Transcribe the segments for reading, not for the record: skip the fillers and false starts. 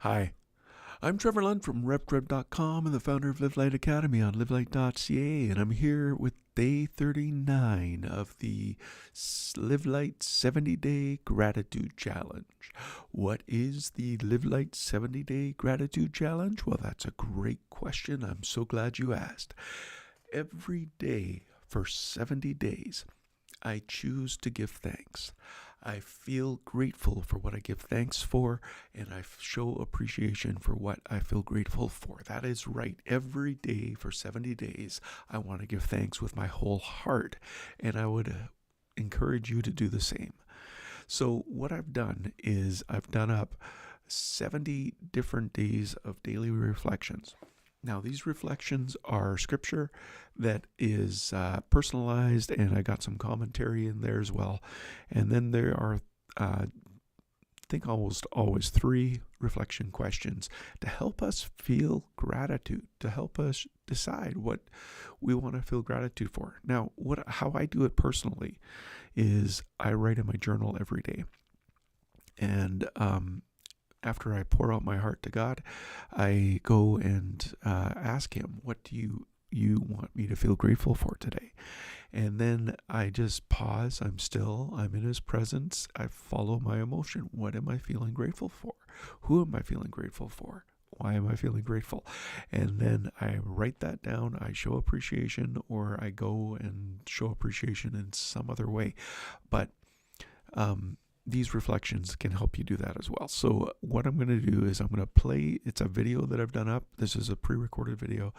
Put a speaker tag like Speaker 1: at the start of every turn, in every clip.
Speaker 1: Hi, I'm Trevor Lund from RevTrev.com and the founder of Live Light Academy on livelight.ca, and I'm here with day 39 of the Live Light 70-Day Gratitude Challenge. What is the Live Light 70-Day Gratitude Challenge? Well, that's a great question. I'm so glad you asked. Every day for 70 days, I choose to give thanks. I feel grateful for what I give thanks for, and I show appreciation for what I feel grateful for. That is right. Every day for 70 days, I want to give thanks with my whole heart, and I would encourage you to do the same. So what I've done is I've done up 70 different days of daily reflections. Now, these reflections are scripture that is personalized, and I got some commentary in there as well. And then there are, I think, almost always 3 reflection questions to help us feel gratitude, to help us decide what we want to feel gratitude for. Now, how I do it personally is I write in my journal every day. And after I pour out my heart to God, I go and ask Him, what do you want me to feel grateful for today? And then I just pause. I'm still. I'm in His presence. I follow my emotion. What am I feeling grateful for? Who am I feeling grateful for? Why am I feeling grateful? And then I write that down. I show appreciation, or I go and show appreciation in some other way. But these reflections can help you do that as well. So what I'm going to do is I'm going to play, it's a video that I've done up. This is a pre-recorded video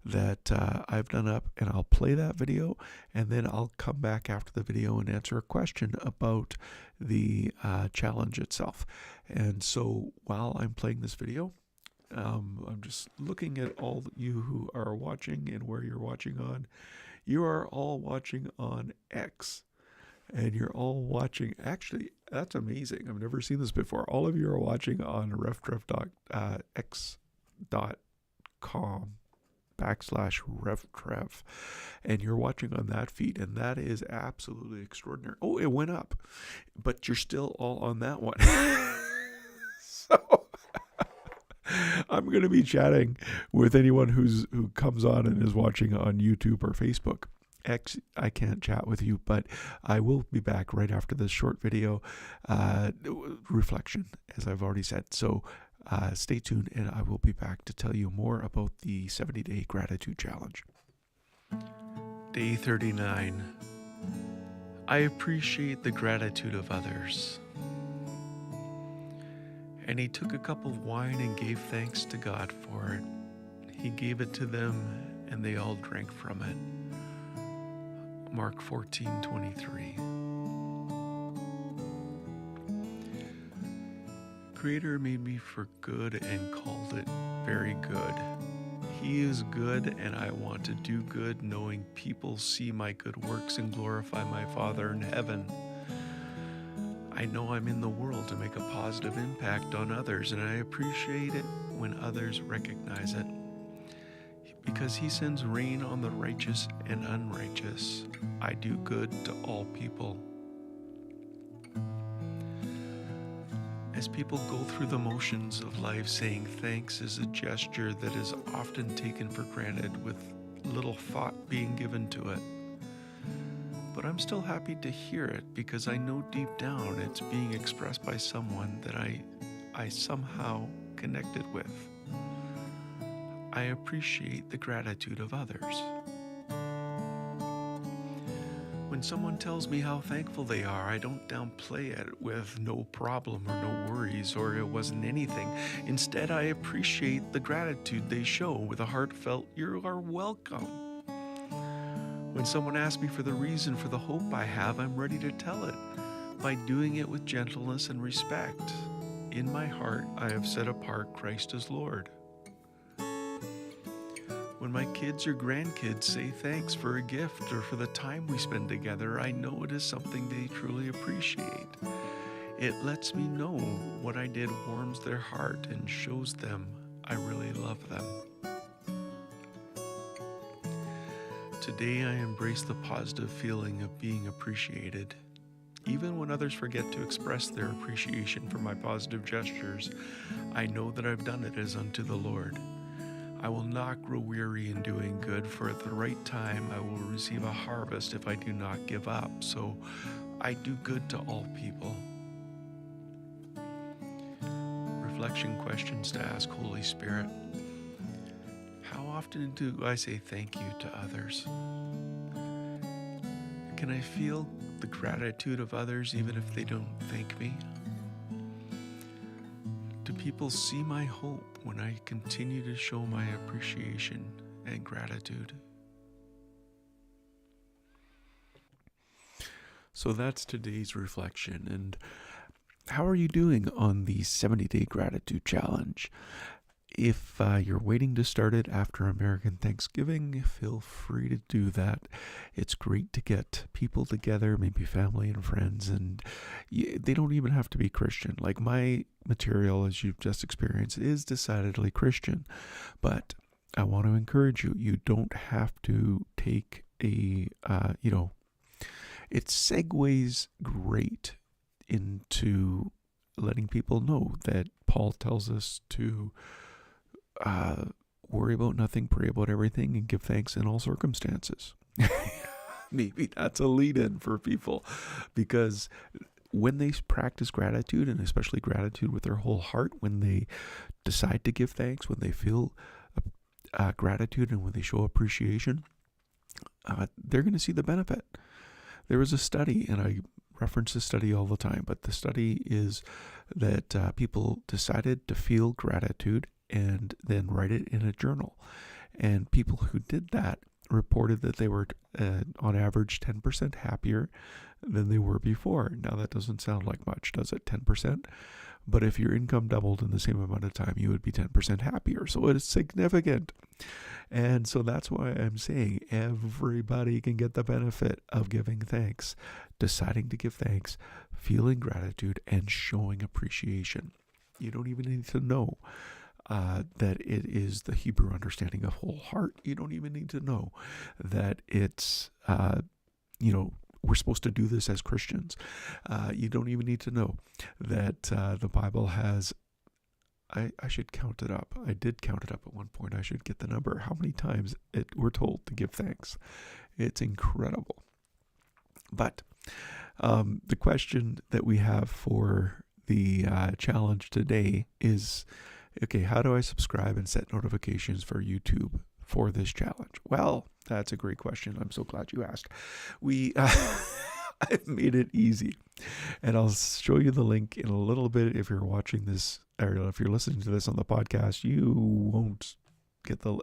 Speaker 1: that I've done up, and I'll play that video, and then I'll come back after the video and answer a question about the challenge itself. And so while I'm playing this video, I'm just looking at all you who are watching and where you're watching on. You are all watching on X. And you're all watching, actually, that's amazing. I've never seen this before. All of you are watching on RevTrev.x.com/RevTrev. And you're watching on that feed, and that is absolutely extraordinary. Oh, it went up, but you're still all on that one. So I'm going to be chatting with anyone who comes on and is watching on YouTube or Facebook. X, I can't chat with you, but I will be back right after this short video reflection, as I've already said. So stay tuned, and I will be back to tell you more about the 70-Day Gratitude Challenge. Day 39. I appreciate the gratitude of others. And he took a cup of wine and gave thanks to God for it. He gave it to them, and they all drank from it. Mark 14:23. Creator made me for good and called it very good. He is good, and I want to do good, knowing people see my good works and glorify my Father in heaven. I know I'm in the world to make a positive impact on others, and I appreciate it when others recognize it. Because He sends rain on the righteous and unrighteous. I do good to all people. As people go through the motions of life, saying thanks is a gesture that is often taken for granted with little thought being given to it. But I'm still happy to hear it, because I know deep down it's being expressed by someone that I somehow connected with. I appreciate the gratitude of others. When someone tells me how thankful they are, I don't downplay it with no problem or no worries or it wasn't anything. Instead, I appreciate the gratitude they show with a heartfelt, "You are welcome." When someone asks me for the reason for the hope I have, I'm ready to tell it by doing it with gentleness and respect. In my heart, I have set apart Christ as Lord. When my kids or grandkids say thanks for a gift or for the time we spend together, I know it is something they truly appreciate. It lets me know what I did warms their heart and shows them I really love them. Today I embrace the positive feeling of being appreciated. Even when others forget to express their appreciation for my positive gestures, I know that I've done it as unto the Lord. I will not grow weary in doing good, for at the right time I will receive a harvest if I do not give up. So I do good to all people. Reflection questions to ask Holy Spirit. How often do I say thank you to others? Can I feel the gratitude of others even if they don't thank me? Do people see my hope when I continue to show my appreciation and gratitude? So that's today's reflection. And how are you doing on the 70-day gratitude challenge? If you're waiting to start it after American Thanksgiving, feel free to do that. It's great to get people together, maybe family and friends, and they don't even have to be Christian. Like my material, as you've just experienced, is decidedly Christian. But I want to encourage you, you don't have to take it segues great into letting people know that Paul tells us to worry about nothing, pray about everything, and give thanks in all circumstances. Maybe that's a lead-in for people, because when they practice gratitude, and especially gratitude with their whole heart, when they decide to give thanks, when they feel gratitude, and when they show appreciation, they're going to see the benefit. There was a study, and I reference this study all the time, but the study is that people decided to feel gratitude and then write it in a journal. And people who did that reported that they were on average 10% happier than they were before. Now that doesn't sound like much, does it? 10%? But if your income doubled in the same amount of time, you would be 10% happier. So it is significant. And so that's why I'm saying everybody can get the benefit of giving thanks, deciding to give thanks, feeling gratitude, and showing appreciation. You don't even need to know that it is the Hebrew understanding of whole heart. You don't even need to know that it's, we're supposed to do this as Christians. You don't even need to know that the Bible has, I should count it up. I did count it up at one point. I should get the number. How many times we're told to give thanks. It's incredible. But the question that we have for the challenge today is, okay, how do I subscribe and set notifications for YouTube for this challenge? Well, that's a great question. I'm so glad you asked. I've made it easy, and I'll show you the link in a little bit. If you're watching this, or if you're listening to this on the podcast, you won't get the,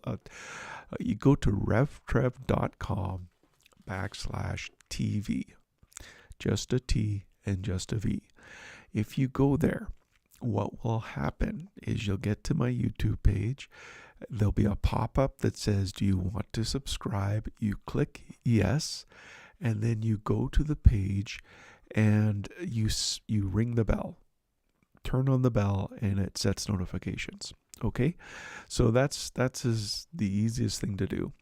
Speaker 1: you go to revtrev.com/TV, just a T and just a V. If you go there, what will happen is you'll get to my YouTube page. There'll be a pop-up that says, do you want to subscribe? You click yes, and then you go to the page and you ring the bell. Turn on the bell and it sets notifications. Okay? So that's the easiest thing to do.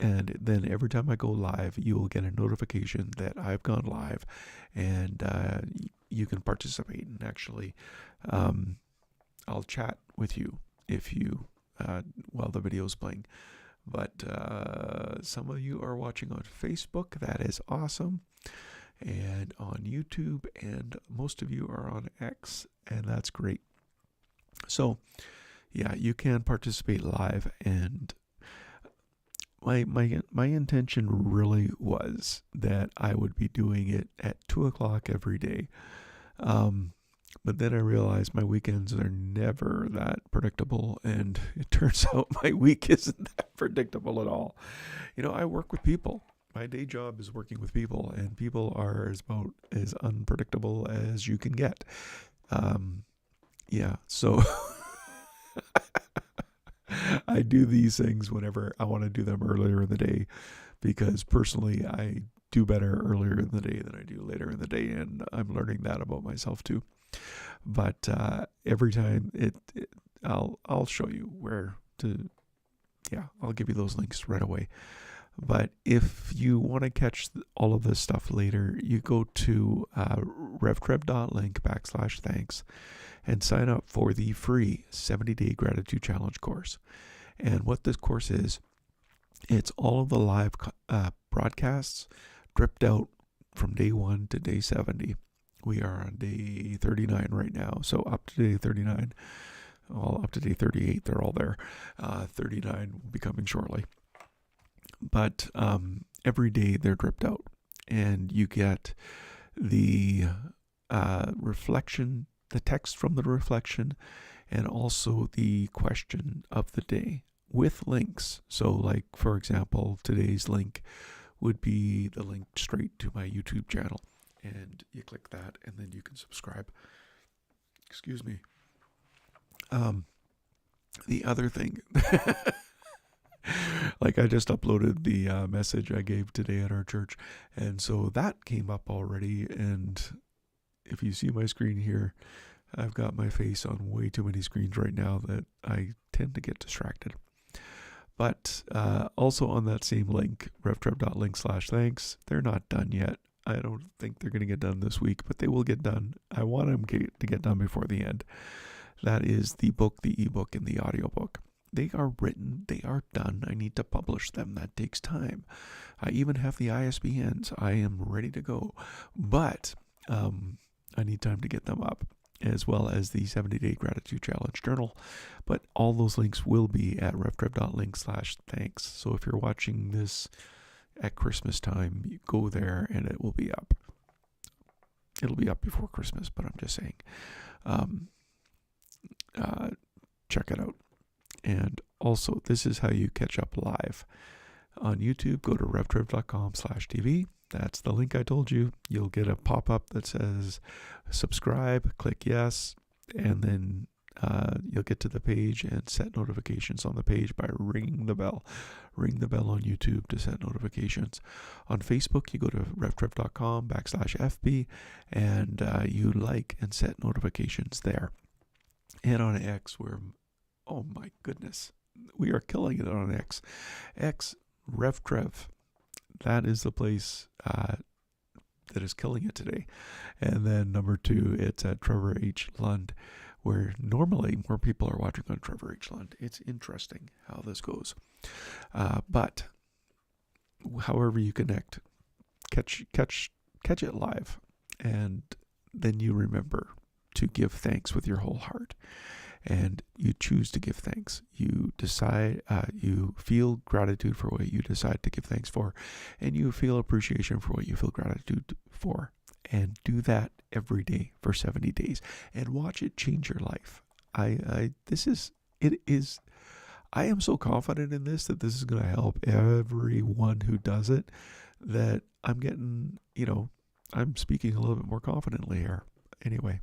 Speaker 1: And then every time I go live, you will get a notification that I've gone live, and you can participate. And actually, I'll chat with you if you while the video is playing. But some of you are watching on Facebook. That is awesome. And on YouTube, and most of you are on X, and that's great. So, yeah, you can participate live, and my intention really was that I would be doing it at 2:00 every day. But then I realized my weekends are never that predictable, and it turns out my week isn't that predictable at all. I work with people. My day job is working with people, and people are about as unpredictable as you can get. So I do these things whenever I want to do them earlier in the day, because personally I do better earlier in the day than I do later in the day, and I'm learning that about myself too. But every time I'll show you where to. Yeah, I'll give you those links right away. But if you want to catch all of this stuff later, you go to revtrev.link/thanks and sign up for the free 70-day gratitude challenge course. And what this course is, it's all of the live broadcasts dripped out from day 1 to day 70. We are on day 39 right now, so up to day 39, well, up to day 38, they're all there. 39 will be coming shortly. But every day they're dripped out, and you get the reflection, the text from the reflection, and also the question of the day with links. So like, for example, today's link would be the link straight to my YouTube channel, and you click that and then you can subscribe. Excuse me. The other thing, like I just uploaded the message I gave today at our church, and so that came up already. And if you see my screen here, I've got my face on way too many screens right now that I tend to get distracted. But also on that same link, revtrev.link/thanks, they're not done yet. I don't think they're going to get done this week, but they will get done. I want them to get done before the end. That is the book, the ebook, and the audiobook. They are written. They are done. I need to publish them. That takes time. I even have the ISBNs. I am ready to go. But I need time to get them up, as well as the 70-day gratitude challenge journal. But all those links will be at revtrev.link/thanks. So if you're watching this at Christmas time, you go there and it will be up. It'll be up before Christmas, but I'm just saying. Check it out. And also, this is how you catch up live. On YouTube, go to revtrev.com/TV. That's the link I told you. You'll get a pop-up that says subscribe, click yes, and then you'll get to the page and set notifications on the page by ringing the bell. Ring the bell on YouTube to set notifications. On Facebook, you go to revtrev.com/FB and you like and set notifications there. And on X, oh my goodness, we are killing it on X. X, RevTrev. That is the place that is killing it today. And then number 2, it's at Trevor H. Lund, where normally more people are watching on Trevor H. Lund. It's interesting how this goes. But however you connect, catch it live. And then you remember to give thanks with your whole heart. And you choose to give thanks. You decide, you feel gratitude for what you decide to give thanks for, and you feel appreciation for what you feel gratitude for. And do that every day for 70 days and watch it change your life. I am so confident in this that this is going to help everyone who does it, that I'm getting, I'm speaking a little bit more confidently here. Anyway.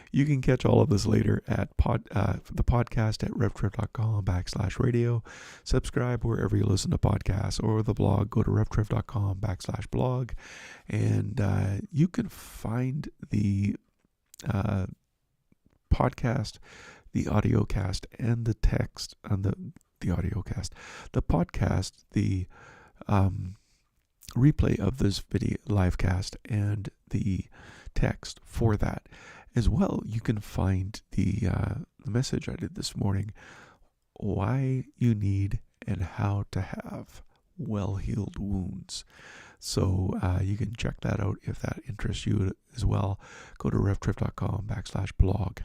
Speaker 1: You can catch all of this later at the podcast at revtrev.com/radio. Subscribe wherever you listen to podcasts, or the blog. Go to revtrev.com/blog, and you can find the podcast, the audiocast, and the text on the audiocast, the podcast, the replay of this video live cast, and the text for that. As well, you can find the message I did this morning, why you need and how to have well-healed wounds. So you can check that out if that interests you as well. Go to revtrev.com/blog.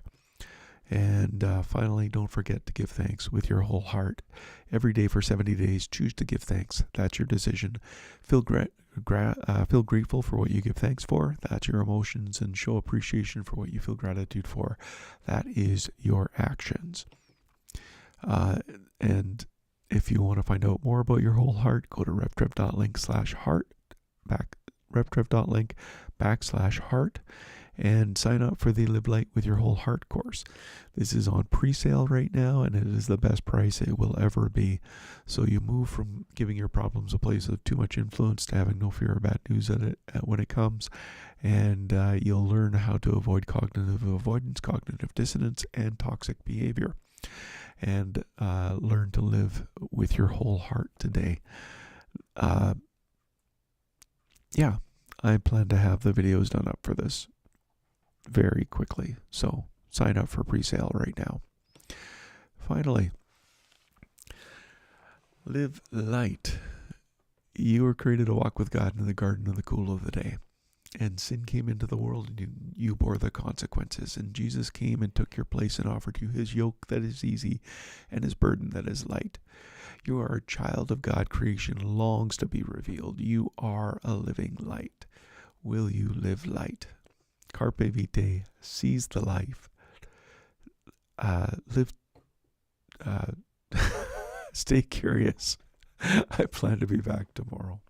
Speaker 1: And finally, don't forget to give thanks with your whole heart. Every day for 70 days, choose to give thanks. That's your decision. Feel grateful for what you give thanks for. That's your emotions. And show appreciation for what you feel gratitude for. That is your actions. And if you want to find out more about your whole heart, go to revtrev.link/heart, revtrev.link/heart, and sign up for the Live Light with Your Whole Heart course. This is on pre-sale right now, and it is the best price it will ever be. So you move from giving your problems a place of too much influence to having no fear of bad news when it comes, and you'll learn how to avoid cognitive avoidance, cognitive dissonance, and toxic behavior. and learn to live with your whole heart today. Yeah, I plan to have the videos done up for this very quickly. So sign up for pre-sale right now. Finally, live light. You were created to walk with God in the garden in the cool of the day. And sin came into the world, and you bore the consequences. And Jesus came and took your place and offered you his yoke that is easy and his burden that is light. You are a child of God. Creation longs to be revealed. You are a living light. Will you live light? Carpe vitae. Seize the life. Live. Stay curious. I plan to be back tomorrow.